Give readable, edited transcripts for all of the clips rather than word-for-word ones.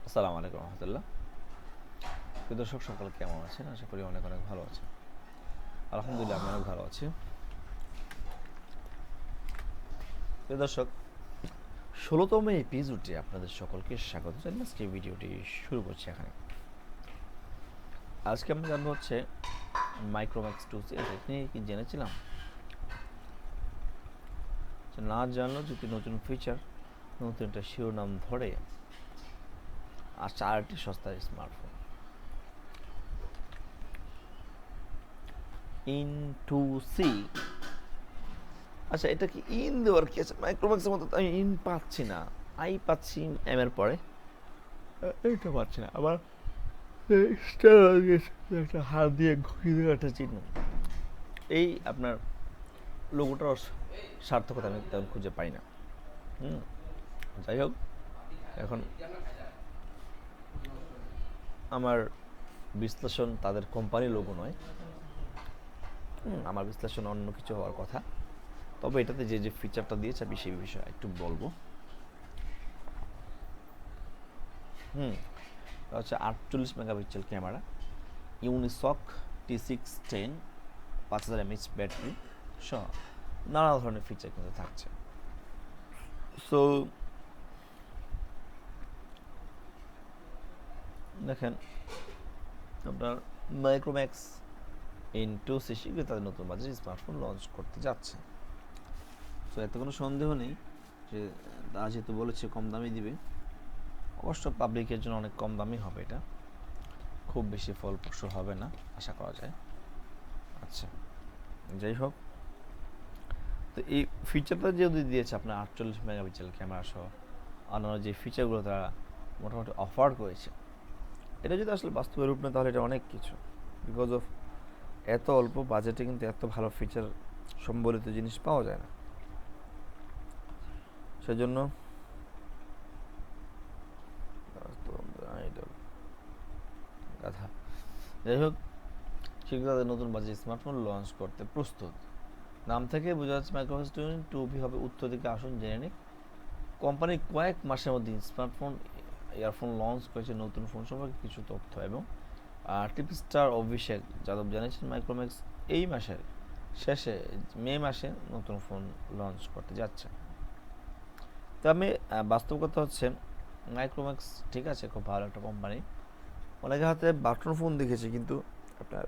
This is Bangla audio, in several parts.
আসসালামু আলাইকুম রহমতুল্লাহ। প্রিয় দর্শক, সকলে কেমন আছেন? আশা করি অনেক অনেক ভালো আছেন। আলহামদুলিল্লাহ, আমি অনেক ভালো আছি। প্রিয় দর্শক, 16তম এপিসোডে আপনাদের সকলকে স্বাগত জানাই। আজকে ভিডিওটি শুরু করছি এখানে। আজকে আমরা জানবো হচ্ছে মাইক্রোম্যাক্স 2 এটা নিয়ে কি জেনেছিলাম, না জানলেও যদি নতুন ফিচার, নতুন একটা শিরোনাম ধরে আর 4টি সস্তার স্মার্টফোন ইন টু সি। আচ্ছা, এটা কি ইন দেওয়ার কি আছে? মাইক্রোম্যাক্সের মতো আমি ইন পাচ্ছি না, আই পাচ্ছি এম এর পরে, এইটা পাচ্ছি না। আবার একটা হাত দিয়ে ঘুরিয়ে দেওয়া একটা চিহ্ন, এই আপনার লোগোটার সার্থকতা আমি তেমন খুঁজে পাই না। যাই হোক, এখন আমার বিশ্লেষণ তাদের কোম্পানির লোগো নয়, আমার বিশ্লেষণ অন্য কিছু হওয়ার কথা। তবে এটাতে যে যে ফিচারটা দিয়েছে আমি সেই বিষয়ে একটু বলবো। হচ্ছে 48 megapixel camera, Unisoc T610, 5000 mAh battery সহ নানা ধরনের ফিচার কিন্তু থাকছে। সো দেখেন, আপনার মাইক্রোম্যাক্স ইন 2 শীঘ্রই তাদের নতুন বাজেট স্মার্টফোন লঞ্চ করতে যাচ্ছে। সো এতে কোনো সন্দেহ নেই যে তারা যেহেতু বলেছে কম দামে দিবে, অবশ্য পাবলিকের জন্য অনেক কম দামই হবে, এটা খুব বেশি ফলপ্রসূ হবে না আশা করা যায়। আচ্ছা, যাই হোক, তো এই ফিচারটা যদি দিয়েছে আপনার 48 মেগাপিক্সেল ক্যামেরা সহ অন্যান্য যে ফিচারগুলো তারা মোটামুটি অফার করেছে, এটা যদি আসলে বাস্তবে রূপ নেয় তাহলে এটা অনেক কিছু। বিকজ অফ এত অল্প বাজেটে কিন্তু এত ভালো ফিচার সম্বলিত জিনিস পাওয়া যায় না, সেজন্য কথা। যাই হোক, শীঘ্রই তাদের নতুন বাজেট স্মার্টফোন লঞ্চ করতে প্রস্তুত। নাম থেকে বোঝা যাচ্ছে মাইক্রোম্যাক্স 2 হবে উত্তর দিকে। আসুন জেনে নিই কোম্পানি কয়েক মাসের মধ্যে স্মার্টফোন ইয়ারফোন লঞ্চ করেছে, নতুন ফোন সম্পর্কে কিছু তথ্য এবং টিপস্টার অভিষেক যাদব জানিয়েছেন মাইক্রোম্যাক্স এই মাসের শেষে মে মাসে নতুন ফোন লঞ্চ করতে যাচ্ছে। তো আমি বাস্তব কথা হচ্ছে মাইক্রোম্যাক্স ঠিক আছে, খুব ভালো একটা কোম্পানি, অনেকের হাতে বাটন ফোন দেখেছি, কিন্তু আপনার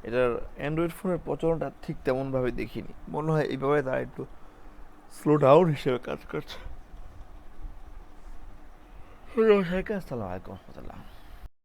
এটার অ্যান্ড্রয়েড ফোনের প্রচলনটা ঠিক তেমনভাবে দেখিনি। মনে হয় এইভাবে তারা একটু স্লো ডাউন হিসেবে কাজ করছে। আসসালামু আলাইকুম রহমতুল্লাহ।